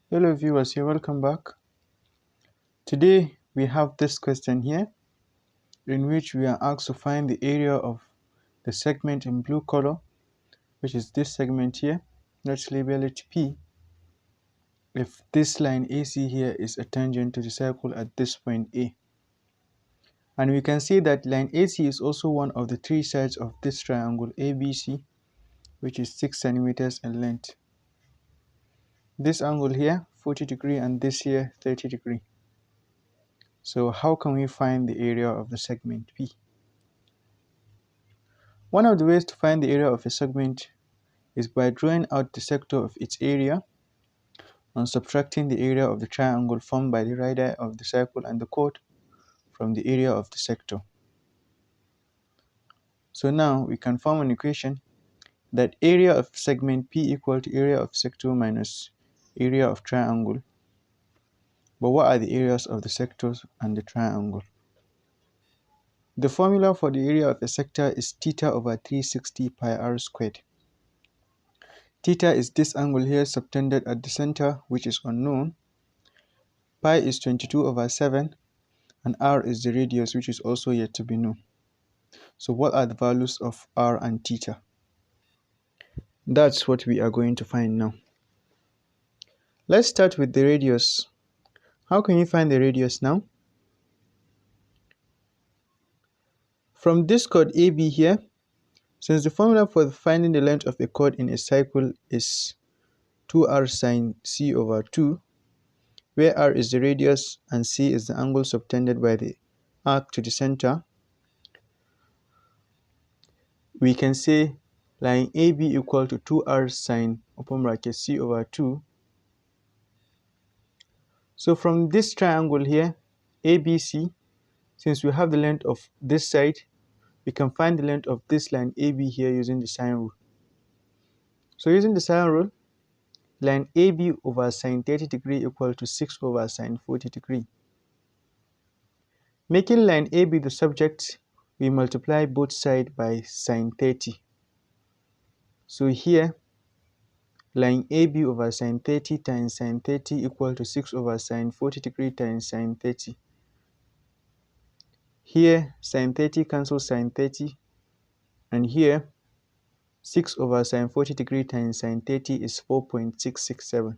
Hello viewers, here welcome back. Today we have this question here in which we are asked to find the area of the segment in blue color, which is this segment here. Let's label it P. If this line AC here is a tangent to the circle at this point A. And we can see that line AC is also one of the three sides of this triangle ABC, which is 6 centimeters in length. This angle here 40 degree and this here 30 degree. So how can we find the area of the segment P? One of the ways to find the area of a segment is by drawing out the sector of its area and subtracting the area of the triangle formed by the radii of the circle and the chord from the area of the sector. So now we can form an equation that area of segment P equal to area of sector minus area of triangle. But what are the areas of the sectors and the triangle? The formula for the area of a sector is theta over 360 pi r squared. Theta is this angle here subtended at the center, which is unknown. Pi is 22 over 7 and r is the radius, which is also yet to be known. So what are the values of r and theta? That's what we are going to find now. Let's start with the radius. How can you find the radius now? From this chord AB here, since the formula for finding the length of a chord in a cycle is 2r sine c over 2, where r is the radius and c is the angle subtended by the arc to the center, we can say line AB equal to 2r sine open bracket c over 2. So from this triangle here, ABC, since we have the length of this side, we can find the length of this line AB here using the sine rule. So using the sine rule, line AB over sine 30 degree equal to 6 over sine 40 degree. Making line AB the subject, we multiply both sides by sine 30. So here, line AB over sine 30 times sine 30 equal to 6 over sine 40 degree times sine 30. Here, sine 30 cancels sine 30, and here, 6 over sine 40 degree times sine 30 is 4.667.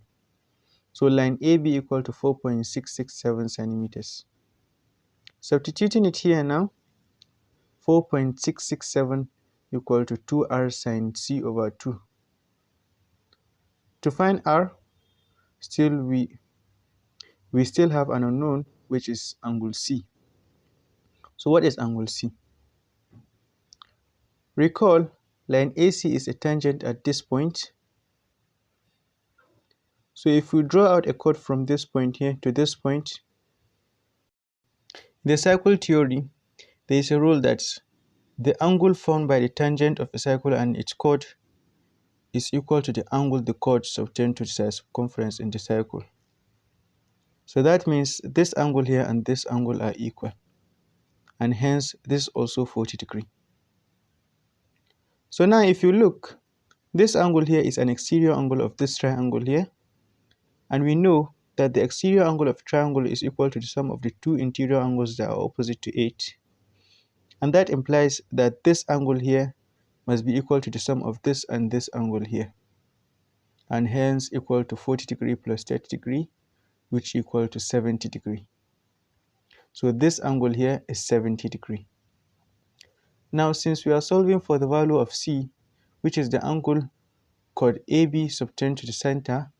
So line AB equal to 4.667 centimeters. Substituting it here now, 4.667 equal to 2r sine c over 2. To find r, we still have an unknown, which is angle C. So what is angle C? Recall, line AC is a tangent at this point. So if we draw out a chord from this point here to this point, in the circle theory, there is a rule that the angle formed by the tangent of a circle and its chord is equal to the angle the chord subtend to the circumference in the circle. So that means this angle here and this angle are equal, and hence this is also 40 degree. So now if you look, this angle here is an exterior angle of this triangle here, and we know that the exterior angle of triangle is equal to the sum of the two interior angles that are opposite to it. And that implies that this angle here must be equal to the sum of this and this angle here, and hence equal to 40 degree plus 30 degree, which equal to 70 degree. So this angle here is 70 degree. Now since we are solving for the value of C, which is the angle chord AB subtend to the center,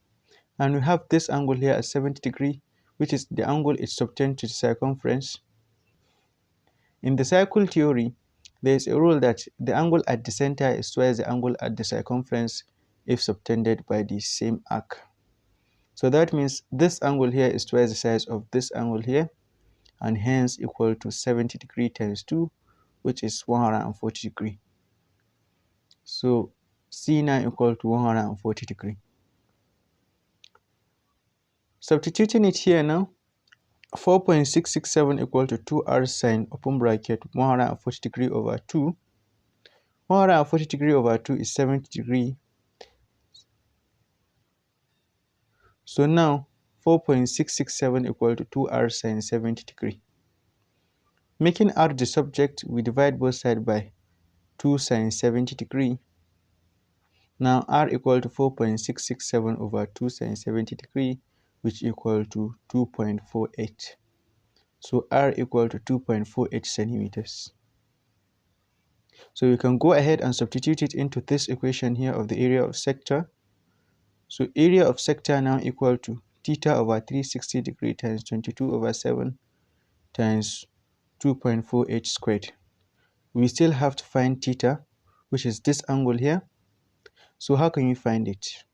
and we have this angle here at 70 degree, which is the angle it subtend to the circumference. In the circle theory, there is a rule that the angle at the center is twice the angle at the circumference if subtended by the same arc. So that means this angle here is twice the size of this angle here, and hence equal to 70 degree times 2, which is 140 degree. So C now equal to 140 degree. Substituting it here now, 4.667 equal to 2r sine open bracket 140 degree over 2. 140 degree over 2 is 70 degree. So now 4.667 equal to 2r sine 70 degree. Making r the subject, we divide both sides by 2 sine 70 degree. Now r equal to 4.667 over 2 sine 70 degree, which equal to 2.48. So r equal to 2.48 centimeters. So we can go ahead and substitute it into this equation here of the area of sector. So area of sector now equal to theta over 360 degree times 22 over 7 times 2.48 squared. We still have to find theta, which is this angle here. So how can we find it?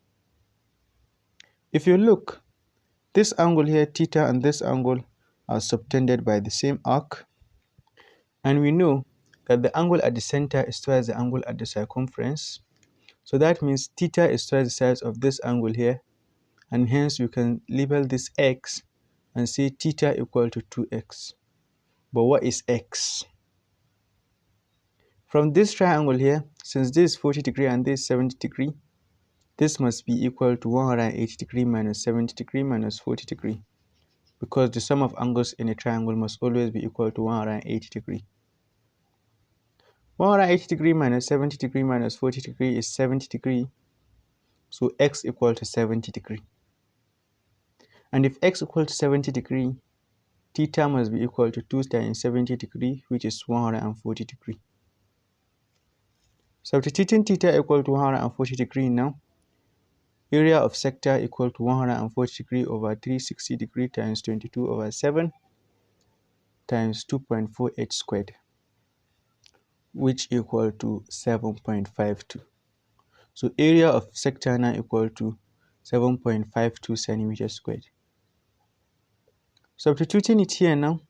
If you look, this angle here, theta, and this angle are subtended by the same arc. And we know that the angle at the center is twice the angle at the circumference. So that means theta is twice the size of this angle here. And hence we can label this x and say theta equal to 2x. But what is x? From this triangle here, since this is 40 degree and this is 70 degree, this must be equal to 180 degree minus 70 degree minus 40 degree. Because the sum of angles in a triangle must always be equal to 180 degree. 180 degree minus 70 degree minus 40 degree is 70 degree. So x equal to 70 degree. And if x equal to 70 degree, theta must be equal to 2 times 70 degree, which is 140 degree. Substituting theta equal to 140 degree now, area of sector equal to 140 degree over 360 degree times 22 over 7 times 2.48 squared, which equal to 7.52. So area of sector now equal to 7.52 centimeters squared. Substituting it here now,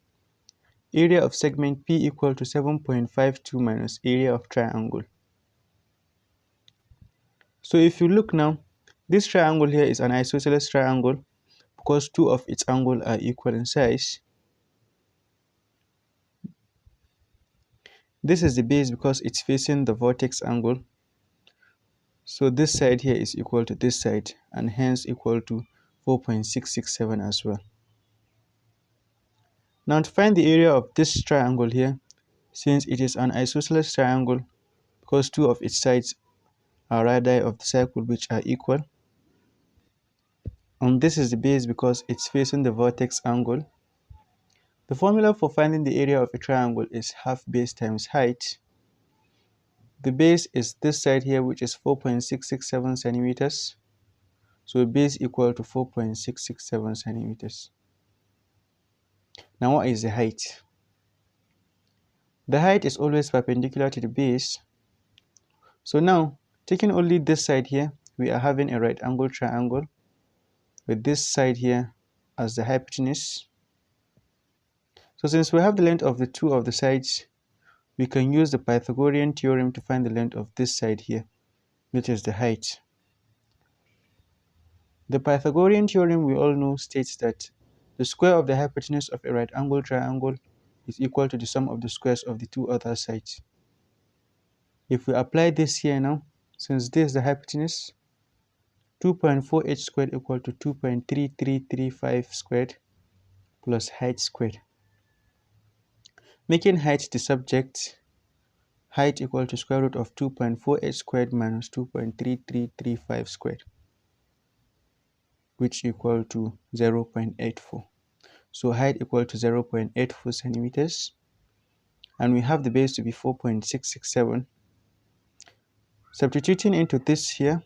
area of segment P equal to 7.52 minus area of triangle. So if you look now, this triangle here is an isosceles triangle because two of its angles are equal in size. This is the base because it's facing the vertex angle. So this side here is equal to this side and hence equal to 4.667 as well. Now to find the area of this triangle here, since it is an isosceles triangle because two of its sides are radii of the circle which are equal, and this is the base because it's facing the vertex angle. The formula for finding the area of a triangle is half base times height. The base is this side here, which is 4.667 centimeters. So base equal to 4.667 centimeters. Now what is the height? The height is always perpendicular to the base. So now, taking only this side here, we are having a right angle triangle with this side here as the hypotenuse. So since we have the length of the two of the sides, we can use the Pythagorean theorem to find the length of this side here, which is the height. The Pythagorean theorem, we all know, states that the square of the hypotenuse of a right angle triangle is equal to the sum of the squares of the two other sides. If we apply this here now, since this is the hypotenuse, 2.48 squared equal to 2.3335 squared plus height squared. Making height the subject, height equal to square root of 2.48 squared minus 2.3335 squared, which equal to 0.84. So height equal to 0.84 centimeters. And we have the base to be 4.667. Substituting into this here,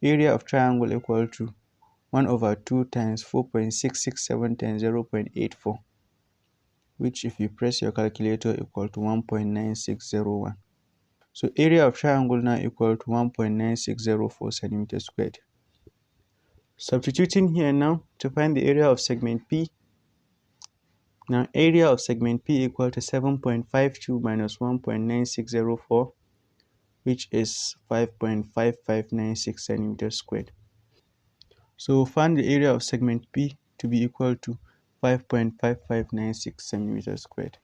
area of triangle equal to 1 over 2 times 4.667 times 0.84, which if you press your calculator equal to 1.9601. So area of triangle now equal to 1.9604 centimeters squared. Substituting here now to find the area of segment P. Now area of segment P equal to 7.52 minus 1.9604, which is 5.5596 centimeters squared. So find the area of segment P to be equal to 5.5596 centimeters squared.